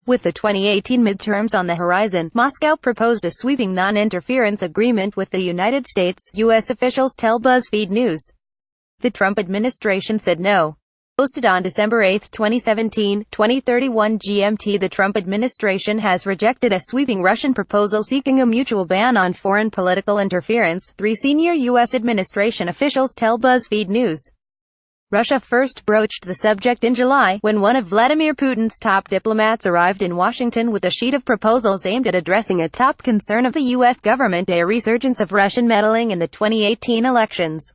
With the 2018 midterms on the horizon, Moscow proposed a sweeping non-interference agreement with the United States, U.S. officials tell BuzzFeed News. The Trump administration said no. Posted on December 8, 2017, 2031 GMT The Trump administration has rejected a sweeping Russian proposal seeking a mutual ban on foreign political interference, three senior U.S. administration officials tell BuzzFeed News. Russia first broached the subject in July, when one of Vladimir Putin's top diplomats arrived in Washington with a sheet of proposals aimed at addressing a top concern of the U.S. government: a resurgence of Russian meddling in the 2018 elections.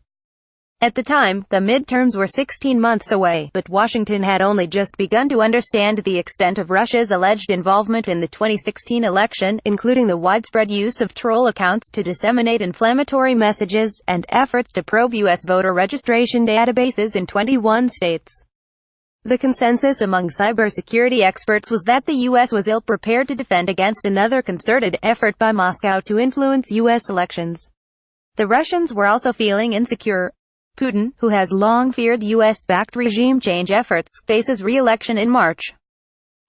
At the time, the midterms were 16 months away, but Washington had only just begun to understand the extent of Russia's alleged involvement in the 2016 election, including the widespread use of troll accounts to disseminate inflammatory messages, and efforts to probe U.S. voter registration databases in 21 states. The consensus among cybersecurity experts was that the U.S. was ill-prepared to defend against another concerted effort by Moscow to influence U.S. elections. The Russians were also feeling insecure. Putin, who has long feared U.S.-backed regime change efforts, faces re-election in March.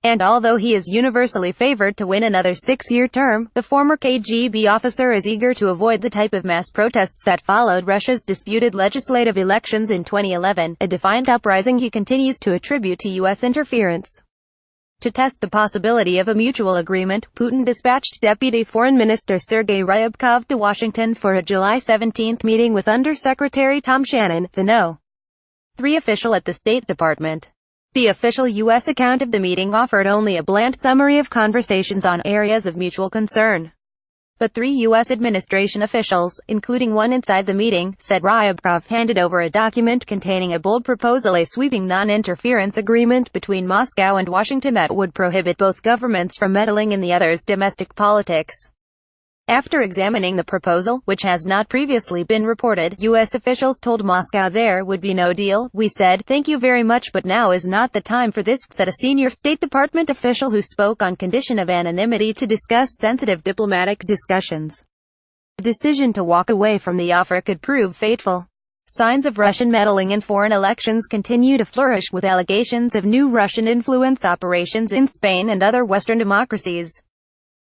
And although he is universally favored to win another six-year term, the former KGB officer is eager to avoid the type of mass protests that followed Russia's disputed legislative elections in 2011, a defiant uprising he continues to attribute to U.S. interference. To test the possibility of a mutual agreement, Putin dispatched Deputy Foreign Minister Sergei Ryabkov to Washington for a July 17 meeting with Under-Secretary Tom Shannon, the No. 3 official at the State Department. The official U.S. account of the meeting offered only a bland summary of conversations on areas of mutual concern. But three U.S. administration officials, including one inside the meeting, said Ryabkov handed over a document containing a bold proposal: a sweeping non-interference agreement between Moscow and Washington that would prohibit both governments from meddling in the other's domestic politics. After examining the proposal, which has not previously been reported, U.S. officials told Moscow there would be no deal. "We said, thank you very much, but now is not the time for this," said a senior State Department official who spoke on condition of anonymity to discuss sensitive diplomatic discussions. The decision to walk away from the offer could prove fateful. Signs of Russian meddling in foreign elections continue to flourish, with allegations of new Russian influence operations in Spain and other Western democracies.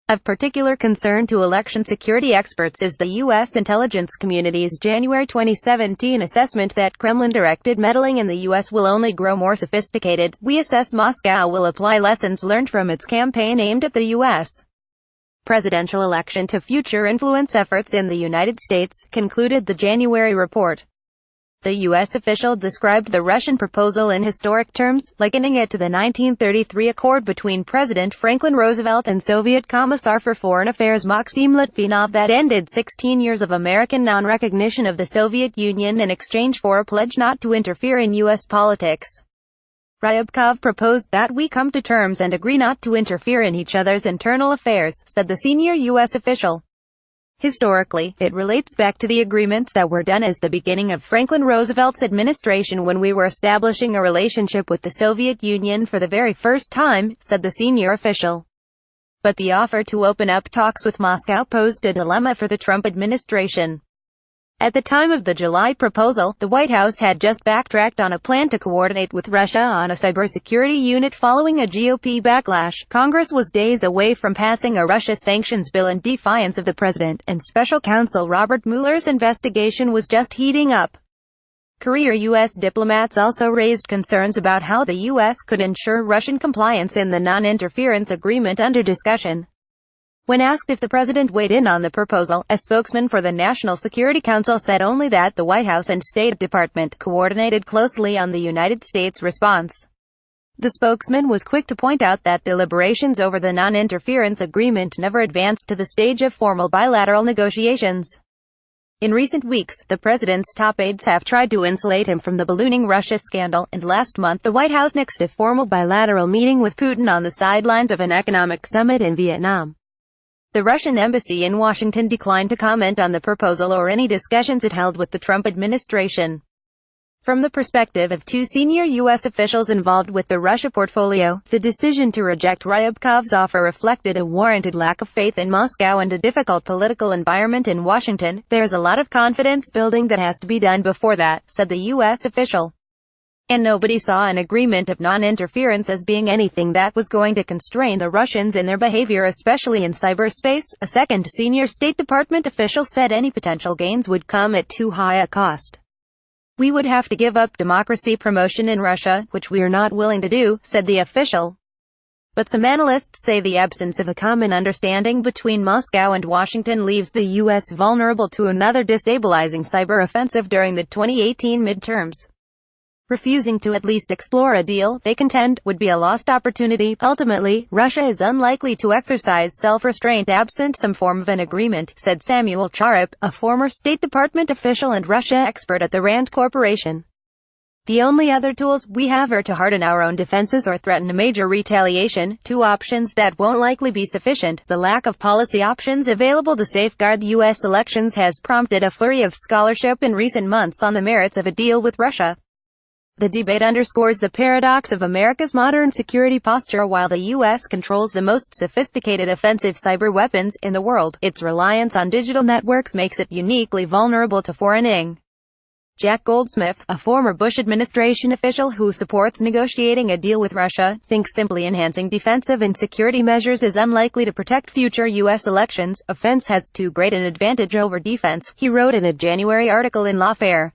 Of particular concern to election security experts is the U.S. intelligence community's January 2017 assessment that Kremlin-directed meddling in the U.S. will only grow more sophisticated. "We assess Moscow will apply lessons learned from its campaign aimed at the U.S. presidential election to future influence efforts in the United States," concluded the January report. The U.S. official described the Russian proposal in historic terms, likening it to the 1933 accord between President Franklin Roosevelt and Soviet Commissar for Foreign Affairs Maxim Litvinov that ended 16 years of American non-recognition of the Soviet Union in exchange for a pledge not to interfere in U.S. politics. Ryabkov proposed that we come to terms and agree not to interfere in each other's internal affairs, said the senior U.S. official. Historically, it relates back to the agreements that were done as the beginning of Franklin Roosevelt's administration when we were establishing a relationship with the Soviet Union for the very first time, said the senior official. But the offer to open up talks with Moscow posed a dilemma for the Trump administration. At the time of the July proposal, the White House had just backtracked on a plan to coordinate with Russia on a cybersecurity unit following a GOP backlash. Congress was days away from passing a Russia sanctions bill in defiance of the president, and special counsel Robert Mueller's investigation was just heating up. Career U.S. diplomats also raised concerns about how the U.S. could ensure Russian compliance in the non-interference agreement under discussion. When asked if the president weighed in on the proposal, a spokesman for the National Security Council said only that the White House and State Department coordinated closely on the United States response. The spokesman was quick to point out that deliberations over the non-interference agreement never advanced to the stage of formal bilateral negotiations. In recent weeks, the president's top aides have tried to insulate him from the ballooning Russia scandal, and last month the White House nixed a formal bilateral meeting with Putin on the sidelines of an economic summit in Vietnam. The Russian embassy in Washington declined to comment on the proposal or any discussions it held with the Trump administration. From the perspective of two senior U.S. officials involved with the Russia portfolio, the decision to reject Ryabkov's offer reflected a warranted lack of faith in Moscow and a difficult political environment in Washington. "There's a lot of confidence building that has to be done before that," said the U.S. official. And nobody saw an agreement of non-interference as being anything that was going to constrain the Russians in their behavior, especially in cyberspace. A second senior State Department official said any potential gains would come at too high a cost. We would have to give up democracy promotion in Russia, which we are not willing to do, said the official. But some analysts say the absence of a common understanding between Moscow and Washington leaves the U.S. vulnerable to another destabilizing cyber offensive during the 2018 midterms. Refusing to at least explore a deal, they contend, would be a lost opportunity. Ultimately, Russia is unlikely to exercise self-restraint absent some form of an agreement, said Samuel Charip, a former State Department official and Russia expert at the Rand Corporation. The only other tools we have are to harden our own defenses or threaten a major retaliation, two options that won't likely be sufficient. The lack of policy options available to safeguard the U.S. elections has prompted a flurry of scholarship in recent months on the merits of a deal with Russia. The debate underscores the paradox of America's modern security posture. While the U.S. controls the most sophisticated offensive cyber weapons in the world, its reliance on digital networks makes it uniquely vulnerable to foreigning. Jack Goldsmith, a former Bush administration official who supports negotiating a deal with Russia, thinks simply enhancing defensive and security measures is unlikely to protect future U.S. elections. Offense has too great an advantage over defense, he wrote in a January article in Lawfare.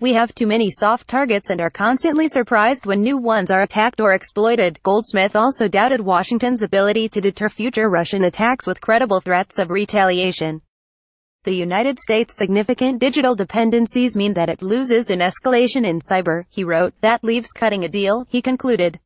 We have too many soft targets and are constantly surprised when new ones are attacked or exploited. Goldsmith also doubted Washington's ability to deter future Russian attacks with credible threats of retaliation. The United States' significant digital dependencies mean that it loses in escalation in cyber, he wrote. That leaves cutting a deal, he concluded.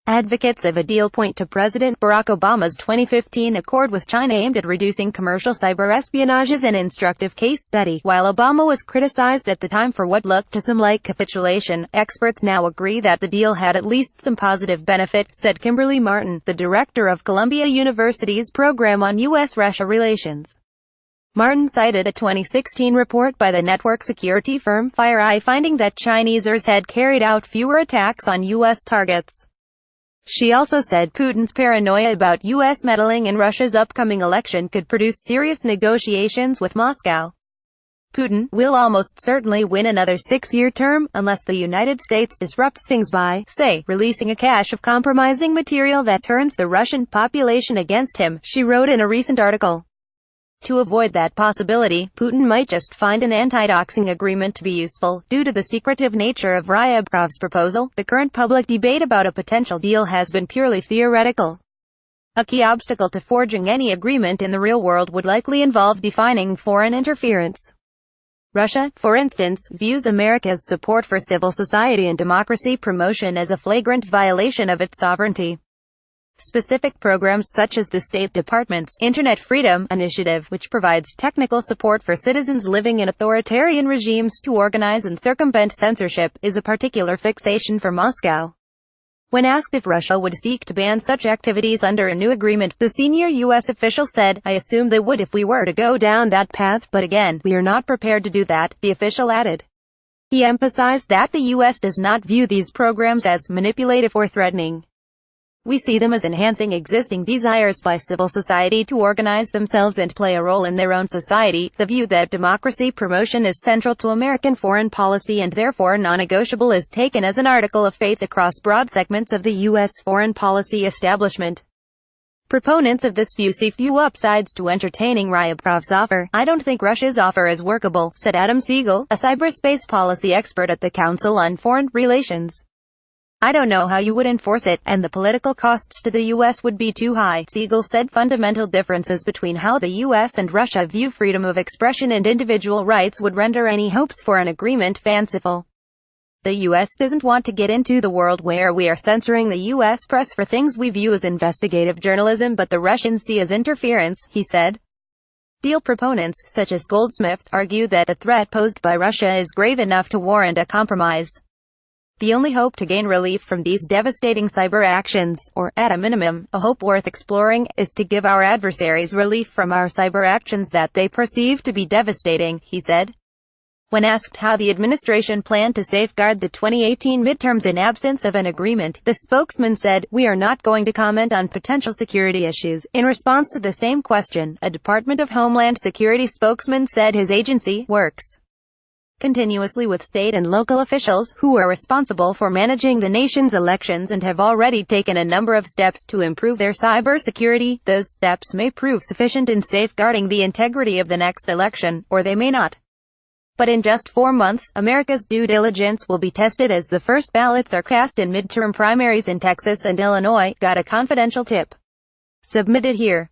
Advocates of a deal point to President Barack Obama's 2015 accord with China aimed at reducing commercial cyber espionage as an instructive case study. While Obama was criticized at the time for what looked to some like capitulation, experts now agree that the deal had at least some positive benefit, said Kimberly Martin, the director of Columbia University's program on U.S.-Russia relations. Martin cited a 2016 report by the network security firm FireEye finding that Chinesers had carried out fewer attacks on U.S. targets. She also said Putin's paranoia about U.S. meddling in Russia's upcoming election could produce serious negotiations with Moscow. Putin will almost certainly win another 6-year term, unless the United States disrupts things by, say, releasing a cache of compromising material that turns the Russian population against him, she wrote in a recent article. To avoid that possibility, Putin might just find an anti-doxing agreement to be useful. Due to the secretive nature of Ryabkov's proposal, the current public debate about a potential deal has been purely theoretical. A key obstacle to forging any agreement in the real world would likely involve defining foreign interference. Russia, for instance, views America's support for civil society and democracy promotion as a flagrant violation of its sovereignty. Specific programs such as the State Department's Internet Freedom Initiative, which provides technical support for citizens living in authoritarian regimes to organize and circumvent censorship, is a particular fixation for Moscow. When asked if Russia would seek to ban such activities under a new agreement, the senior U.S. official said, "I assume they would if we were to go down that path, but again, we are not prepared to do that," the official added. He emphasized that the U.S. does not view these programs as manipulative or threatening. We see them as enhancing existing desires by civil society to organize themselves and play a role in their own society. The view that democracy promotion is central to American foreign policy and therefore non-negotiable is taken as an article of faith across broad segments of the U.S. foreign policy establishment. Proponents of this view see few upsides to entertaining Ryabkov's offer. "I don't think Russia's offer is workable," said Adam Siegel, a cyberspace policy expert at the Council on Foreign Relations. "I don't know how you would enforce it, and the political costs to the U.S. would be too high." Siegel said fundamental differences between how the U.S. and Russia view freedom of expression and individual rights would render any hopes for an agreement fanciful. The U.S. doesn't want to get into the world where we are censoring the U.S. press for things we view as investigative journalism but the Russians see as interference, he said. Deal proponents, such as Goldsmith, argue that the threat posed by Russia is grave enough to warrant a compromise. The only hope to gain relief from these devastating cyber actions, or, at a minimum, a hope worth exploring, is to give our adversaries relief from our cyber actions that they perceive to be devastating, he said. When asked how the administration planned to safeguard the 2018 midterms in absence of an agreement, the spokesman said, "We are not going to comment on potential security issues." In response to the same question, a Department of Homeland Security spokesman said his agency works continuously with state and local officials, who are responsible for managing the nation's elections and have already taken a number of steps to improve their cybersecurity. Those steps may prove sufficient in safeguarding the integrity of the next election, or they may not. But in just 4 months, America's due diligence will be tested as the first ballots are cast in midterm primaries in Texas and Illinois, got a confidential tip. Submitted here.